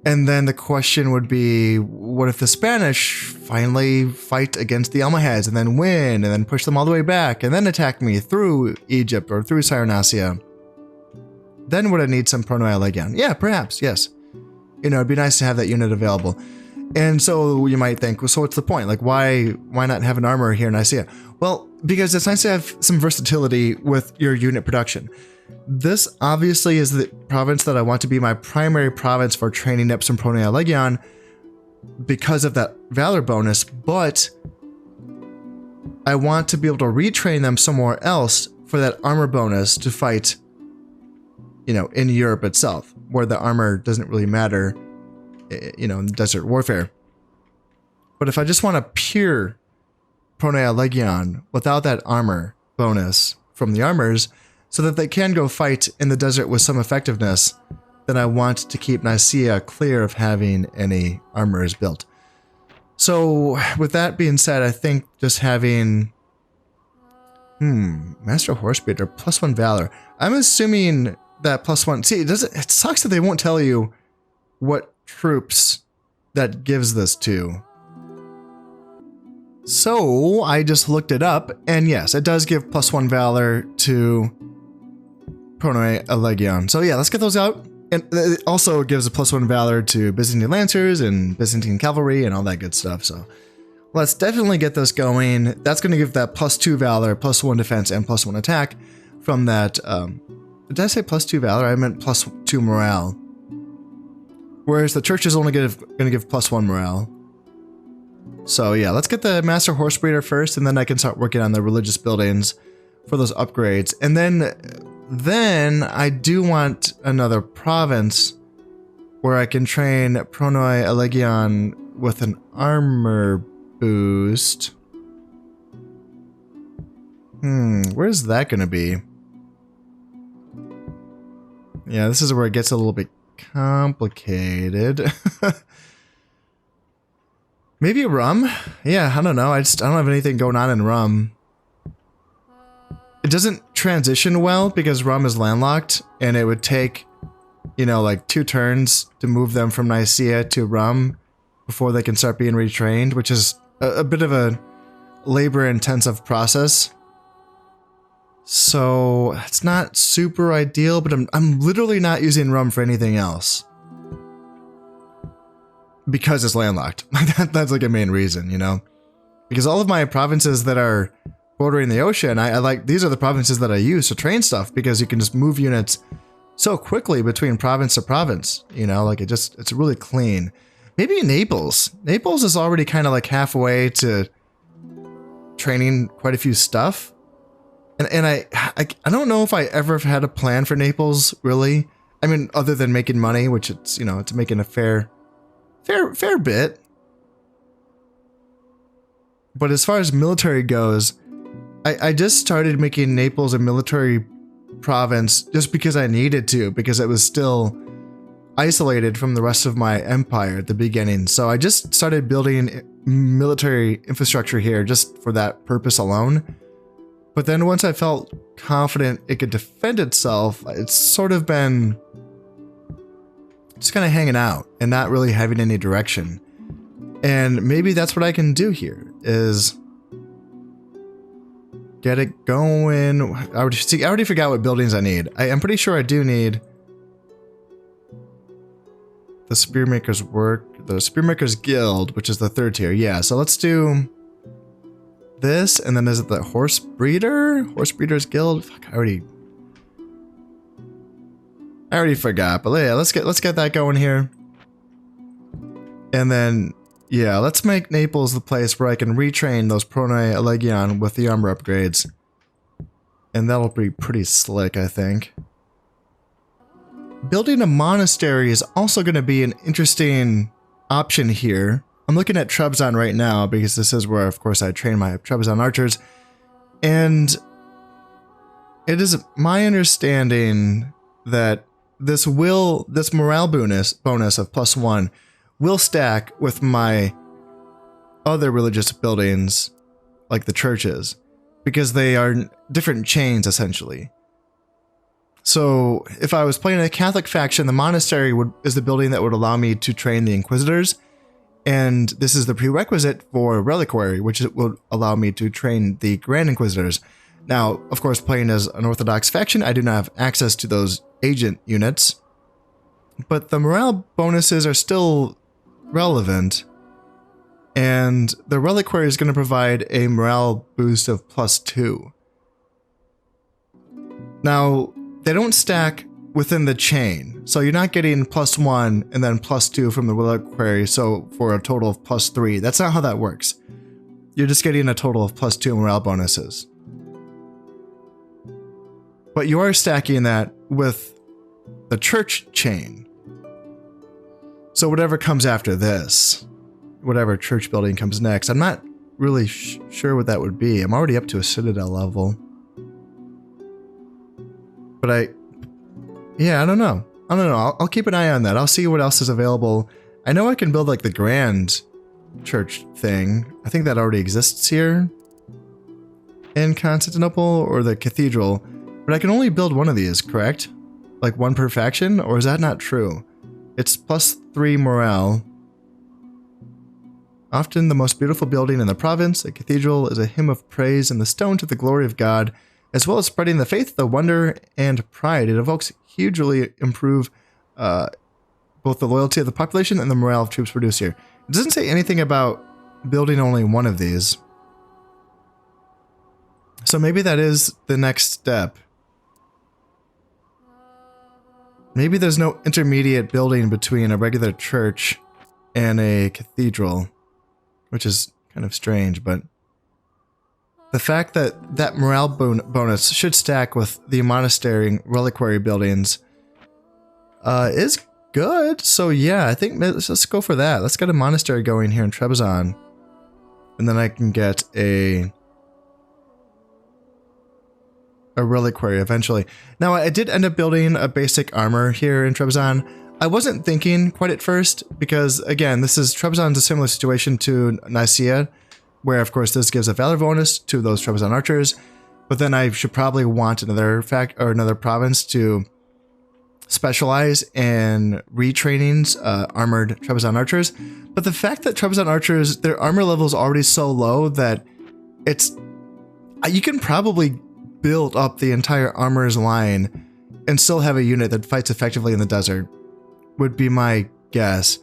And then the question would be, what if the Spanish finally fight against the Almohads and then win and then push them all the way back and then attack me through Egypt or through Cyrenaica? Then would I need some Pronoai Allagion? Yeah, perhaps, yes. You know, it'd be nice to have that unit available. And so you might think, well, so what's the point? Like, why not have an armor here in Nicaea? Well, because it's nice to have some versatility with your unit production. This obviously is the province that I want to be my primary province for training up some Pronoai Allagion because of that valor bonus, but I want to be able to retrain them somewhere else for that armor bonus to fight, you know, in Europe itself, where the armor doesn't really matter, you know, in desert warfare. But if I just want a pure Pronoai Allagion without that armor bonus from the armors, so that they can go fight in the desert with some effectiveness, then I want to keep Nicaea clear of having any armors built. So with that being said, I think just having Master Horsebreeder +1 Valor. I'm assuming that +1. See, it sucks that they won't tell you what troops that gives this to. So I just looked it up, and yes, it does give +1 Valor to Pronoai Allagion. So yeah, let's get those out. And it also gives a +1 Valor to Byzantine Lancers and Byzantine Cavalry and all that good stuff. So let's definitely get this going. That's going to give that +2 Valor, +1 Defense, and +1 Attack from that. Did I say +2 Valor? I meant +2 Morale. Whereas the Church is only going to give +1 Morale. So yeah, let's get the Master Horsebreeder first, and then I can start working on the religious buildings for those upgrades. And then I do want another province where I can train Pronoai Allagion with an armor boost. Where's that going to be? Yeah, this is where it gets a little bit complicated. Maybe Rum? Yeah, I don't know. I don't have anything going on in Rum. It doesn't transition well because Rum is landlocked, and it would take, you know, like 2 turns to move them from Nicaea to Rum before they can start being retrained, which is a bit of a labor-intensive process. So it's not super ideal, but I'm literally not using Rum for anything else. Because it's landlocked. That's like a main reason, you know? Because all of my provinces that are bordering the ocean, I like, these are the provinces that I use to train stuff, because you can just move units so quickly between province to province, you know, like it's really clean. Maybe Naples. Naples is already kind of like halfway to training quite a few stuff. And I don't know if I ever had a plan for Naples, really. I mean, other than making money, which it's, you know, it's making a fair bit. But as far as military goes, I just started making Naples a military province just because I needed to, because it was still isolated from the rest of my empire at the beginning. So I just started building military infrastructure here just for that purpose alone. But then once I felt confident it could defend itself, it's sort of been just kind of hanging out and not really having any direction. And maybe that's what I can do here, is get it going. I already forgot what buildings I need. I'm pretty sure I do need the Spearmaker's Work, the Spearmaker's Guild, which is the 3rd tier. Yeah, so let's do this, and then is it the Horse Breeder? Horse Breeder's Guild? Fuck, I already forgot, but yeah, let's get that going here. And then, yeah, let's make Naples the place where I can retrain those Pronoai Allagion with the armor upgrades. And that'll be pretty slick, I think. Building a monastery is also going to be an interesting option here. I'm looking at Trebizond right now because this is where, of course, I train my Trebizond archers. And it is my understanding that this morale bonus of +1 will stack with my other religious buildings, like the churches, because they are different chains, essentially. So if I was playing a Catholic faction, the monastery is the building that would allow me to train the Inquisitors, and this is the prerequisite for Reliquary, which will allow me to train the Grand Inquisitors. Now, of course, playing as an Orthodox faction, I do not have access to those agent units, but the morale bonuses are still relevant, and the Reliquary is going to provide a morale boost of +2. Now, they don't stack within the chain, so you're not getting +1 and then +2 from the Reliquary, so for a total of +3. That's not how that works. You're just getting a total of +2 morale bonuses. But you are stacking that with the church chain. So whatever comes after this, whatever church building comes next, I'm not really sure what that would be. I'm already up to a citadel level. But I don't know. I'll keep an eye on that. I'll see what else is available. I know I can build like the grand church thing. I think that already exists here in Constantinople, or the cathedral. But I can only build one of these, correct? Like one per faction, or is that not true? It's +3 morale. Often the most beautiful building in the province, a cathedral is a hymn of praise and the stone to the glory of God, as well as spreading the faith, the wonder, and pride. It evokes hugely improve both the loyalty of the population and the morale of troops produced here. It doesn't say anything about building only one of these. So maybe that is the next step. Maybe there's no intermediate building between a regular church and a cathedral, which is kind of strange, but the fact that that morale bonus should stack with the monastery and reliquary buildings is good. So yeah, I think let's go for that. Let's get a monastery going here in Trebizond, and then I can get a reliquary eventually. Now, I did end up building a basic armor here in Trebizond. I wasn't thinking quite at first because, again, Trebizond's a similar situation to Nicaea, where, of course, this gives a valor bonus to those Trebizond archers, but then I should probably want another province to specialize in retraining armored Trebizond archers. But the fact that Trebizond archers, their armor level is already so low that you can probably build up the entire armor's line and still have a unit that fights effectively in the desert, would be my guess.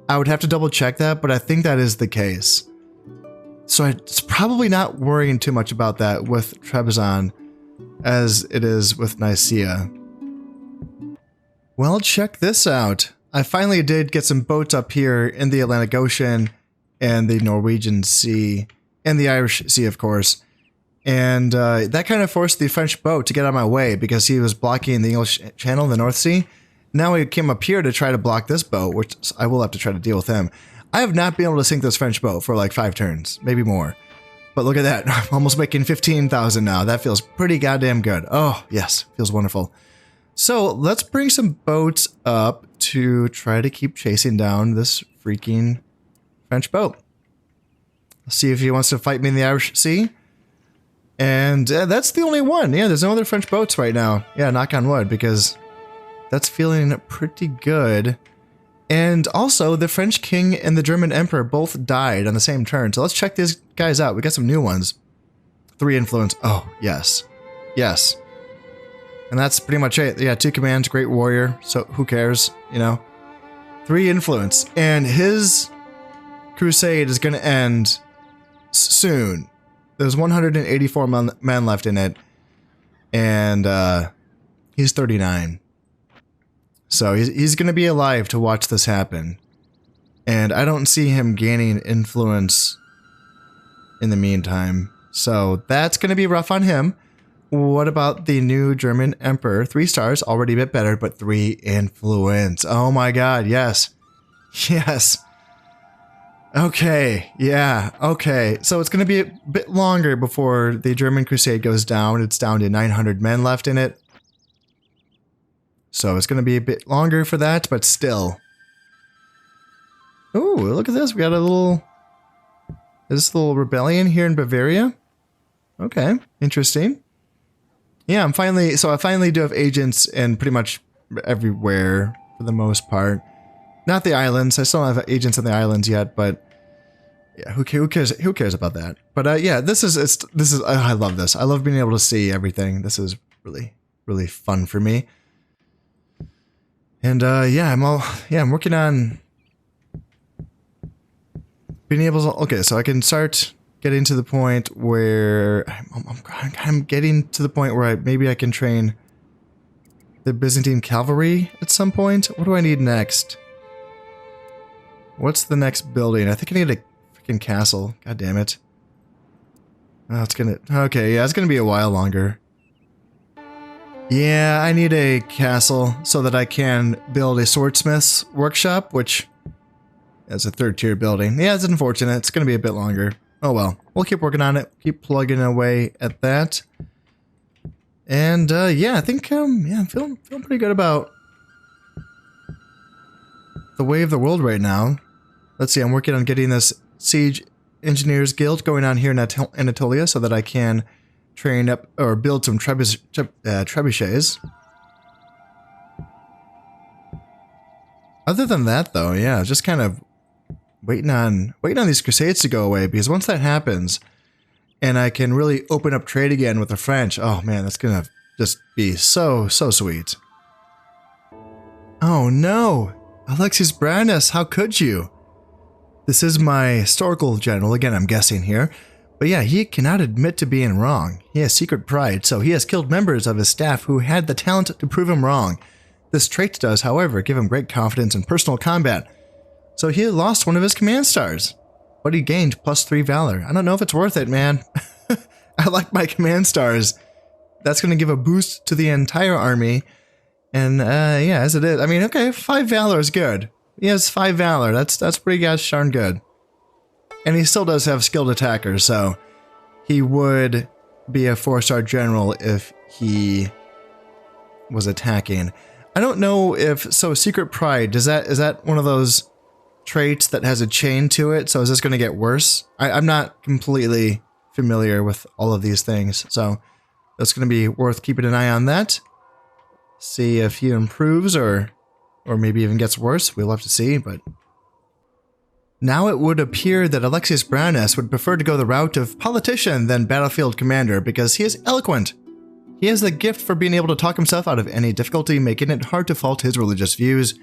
I would have to double check that, but I think that is the case. So it's probably not worrying too much about that with Trebizond as it is with Nicaea. Well, check this out. I finally did get some boats up here in the Atlantic Ocean and the Norwegian Sea and the Irish Sea, of course. And that kind of forced the French boat to get out of my way because he was blocking the English Channel in the North Sea. Now he came up here to try to block this boat, which I will have to try to deal with him. I have not been able to sink this French boat for like 5 turns, maybe more. But look at that, I'm almost making 15,000 now. That feels pretty goddamn good. Oh, yes, feels wonderful. So let's bring some boats up to try to keep chasing down this freaking French boat. Let's see if he wants to fight me in the Irish Sea. And that's the only one. Yeah, there's no other French boats right now. Yeah, knock on wood, because that's feeling pretty good. And also, the French king and the German emperor both died on the same turn. So let's check these guys out. We got some new ones. 3 influence. Oh, yes. Yes. And that's pretty much it. Yeah, 2 commands, great warrior. So who cares, you know? 3 influence. And his crusade is going to end soon. There's 184 men left in it. And he's 39. So he's going to be alive to watch this happen. And I don't see him gaining influence in the meantime. So that's going to be rough on him. What about the new German emperor? 3 stars, already a bit better, but 3 influence. Oh my god, yes. Yes. Okay, yeah, okay. So it's going to be a bit longer before the German crusade goes down. It's down to 900 men left in it. So it's going to be a bit longer for that, but still. Ooh, look at this. We got a little... This little rebellion here in Bavaria. Okay, interesting. Yeah, I finally do have agents in pretty much everywhere for the most part. Not the islands. I still don't have agents in the islands yet, but yeah, who cares? Who cares about that? But yeah, this is I love this. I love being able to see everything. This is really fun for me. And yeah, I'm working on being able to, okay, so I can start getting to the point where I'm getting to the point where maybe I can train the Byzantine cavalry at some point. What do I need next? What's the next building? I think I need a freaking castle. God damn it. Oh, okay, yeah, it's gonna be a while longer. Yeah, I need a castle so that I can build a swordsmith's workshop, which is a 3rd tier building. Yeah, it's unfortunate. It's going to be a bit longer. Oh well. We'll keep working on it. Keep plugging away at that. And yeah, I think yeah, I'm feeling pretty good about the way of the world right now. Let's see, I'm working on getting this Siege Engineers Guild going on here in Anatolia so that I can train up or build some trebuchets. Other than that, though, yeah, just kind of waiting on these crusades to go away, because once that happens, and I can really open up trade again with the French, oh man, that's gonna just be so sweet. Oh no, Alexius Brandis, how could you? This is my historical general, again I'm guessing here, but yeah, he cannot admit to being wrong. He has secret pride, so he has killed members of his staff who had the talent to prove him wrong. This trait does, however, give him great confidence in personal combat. So he lost one of his command stars, but he gained +3 valor. I don't know if it's worth it, man. I like my command stars. That's going to give a boost to the entire army. And yeah, as it is. I mean, okay, 5 valor is good. He has 5 valor. That's pretty gosh darn good. And he still does have skilled attackers, so he would be a 4-star general if he was attacking. I don't know if secret pride, is that one of those traits that has a chain to it? So is this going to get worse? I'm not completely familiar with all of these things, so that's going to be worth keeping an eye on that. See if he improves or maybe even gets worse. We'll have to see, but now it would appear that Alexius Brandis would prefer to go the route of politician than battlefield commander because he is eloquent. He has the gift for being able to talk himself out of any difficulty, making it hard to fault his religious views,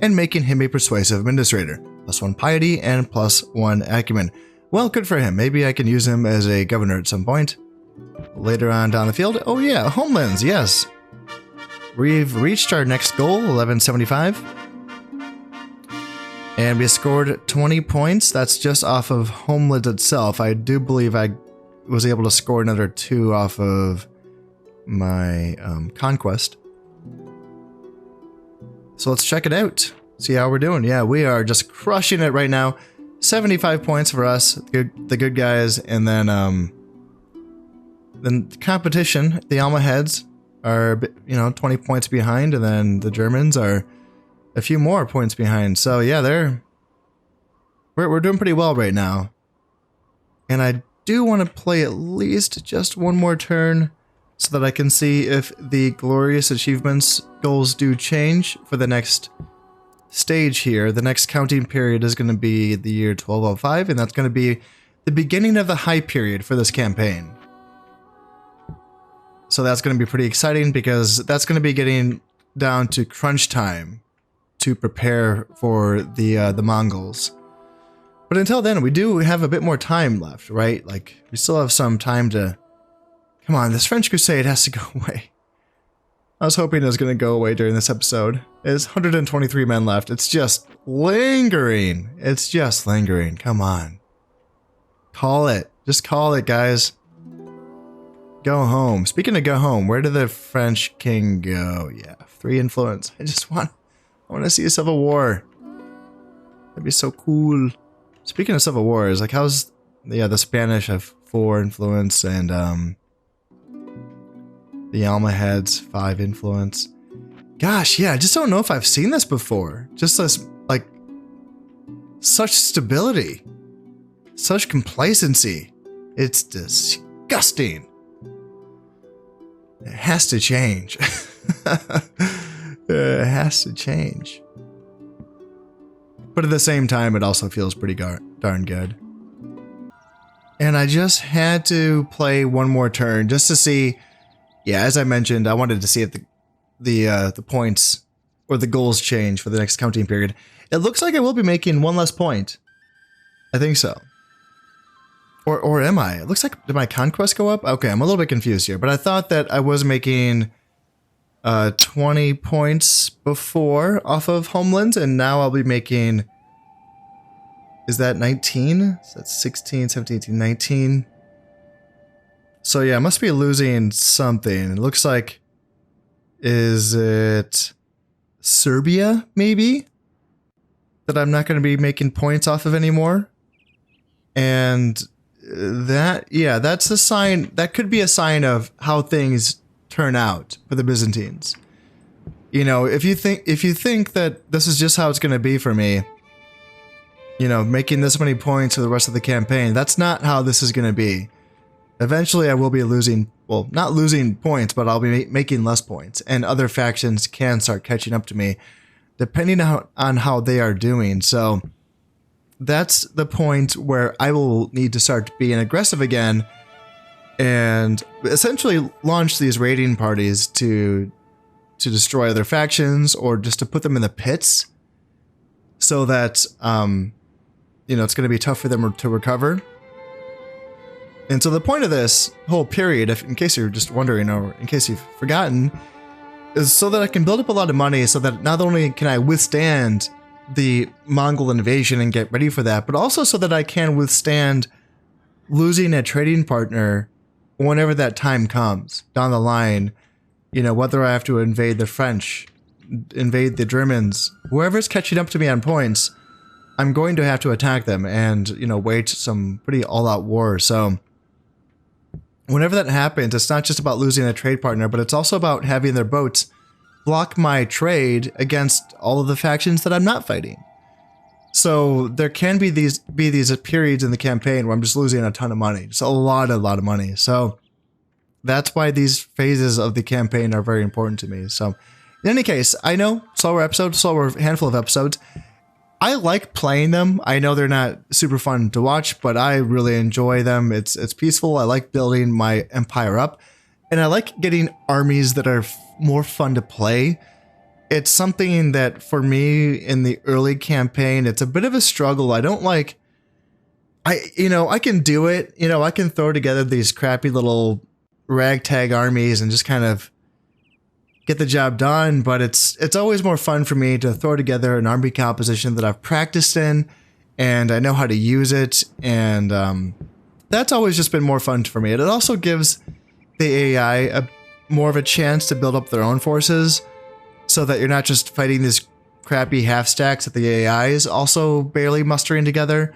and making him a persuasive administrator. +1 piety and +1 acumen. Well, good for him. Maybe I can use him as a governor at some point. Later on down the field, oh yeah, homelands, yes. We've reached our next goal, 1175. And we scored 20 points. That's just off of homeland itself. I do believe I was able to score another 2 off of my conquest. So let's check it out. See how we're doing. Yeah, we are just crushing it right now. 75 points for us, the good guys, and then the competition, the Alma heads are 20 points behind, and then the Germans are a few more points behind. So yeah, we're doing pretty well right now. And I do want to play at least just one more turn so that I can see if the glorious achievements goals do change for the next stage here. The next counting period is going to be the year 1205, and that's going to be the beginning of the high period for this campaign. So that's going to be pretty exciting because that's going to be getting down to crunch time to prepare for the Mongols. But until then, we do have a bit more time left, right? Like, we still have some time to... Come on, this French Crusade has to go away. I was hoping it was going to go away during this episode. There's 123 men left. It's just lingering. It's just lingering. Come on. Call it. Just call it, guys. Go home. Speaking of go home, where did the French king go? Yeah, 3 influence. I want to see a civil war. That'd be so cool. Speaking of civil wars, like how's the Spanish have 4 influence and the Almohads 5 influence. Gosh, yeah, I just don't know if I've seen this before. Just this, like, such stability, such complacency. It's disgusting. It has to change. It has to change. But at the same time, it also feels pretty darn good. And I just had to play one more turn just to see. Yeah, as I mentioned, I wanted to see if the points or the goals change for the next counting period. It looks like I will be making 1 less point. I think so. Or am I? It looks like, did my conquest go up? Okay, I'm a little bit confused here, but I thought that I was making 20 points before off of homelands, and now I'll be making, is that 19? So that's 16, 17, 18, 19. So yeah, I must be losing something. It looks like, is it Serbia, maybe? That I'm not going to be making points off of anymore? And that, yeah, that's a sign, that could be a sign of how things turn out for the Byzantines. You know, if you think that this is just how it's going to be for me, you know, making this many points for the rest of the campaign, that's not how this is going to be. Eventually I will be losing, well, not losing points, but I'll be making less points, and other factions can start catching up to me depending on how they are doing. So that's the point where I will need to start being aggressive again and essentially launch these raiding parties to destroy other factions, or just to put them in the pits so that, you know, it's going to be tough for them to recover. And so the point of this whole period, in case you're just wondering, or in case you've forgotten, is so that I can build up a lot of money so that not only can I withstand the Mongol invasion and get ready for that, but also so that I can withstand losing a trading partner whenever that time comes down the line. You know, whether I have to invade the French, invade the Germans, whoever's catching up to me on points, I'm going to have to attack them and, you know, wage some pretty all-out war. So whenever that happens, it's not just about losing a trade partner, but it's also about having their boats block my trade against all of the factions that I'm not fighting. So there can be these periods in the campaign where I'm just losing a ton of money, just a lot of money. So that's why these phases of the campaign are very important to me. So in any case, I know slower handful of episodes. I like playing them. I know they're not super fun to watch, but I really enjoy them. It's peaceful. I like building my empire up, and I like getting armies that are more fun to play. It's something that for me in the early campaign, it's a bit of a struggle. I don't like, I can do it. You know, I can throw together these crappy little ragtag armies and just kind of get the job done, but it's always more fun for me to throw together an army composition that I've practiced in and I know how to use it, and that's always just been more fun for me. And it also gives the AI more of a chance to build up their own forces, so that you're not just fighting these crappy half stacks that the AI is also barely mustering together.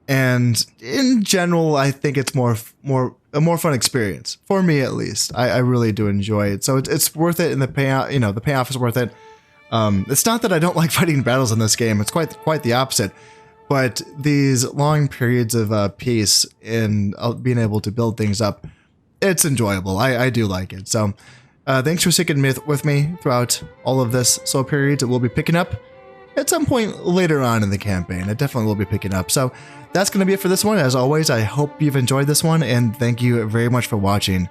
And in general, I think it's a more fun experience for me, at least. I really do enjoy it, so it's worth it, and the payoff, the payoff is worth it. It's not that I don't like fighting battles in this game; it's quite the opposite. But these long periods of peace and being able to build things up, it's enjoyable. I do like it. So thanks for sticking with me throughout all of this slow periods. It will be picking up at some point later on in the campaign. It definitely will be picking up. So that's going to be it for this one. As always, I hope you've enjoyed this one, and thank you very much for watching.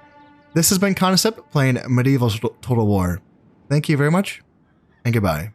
This has been Concept playing Medieval Total War. Thank you very much, and goodbye.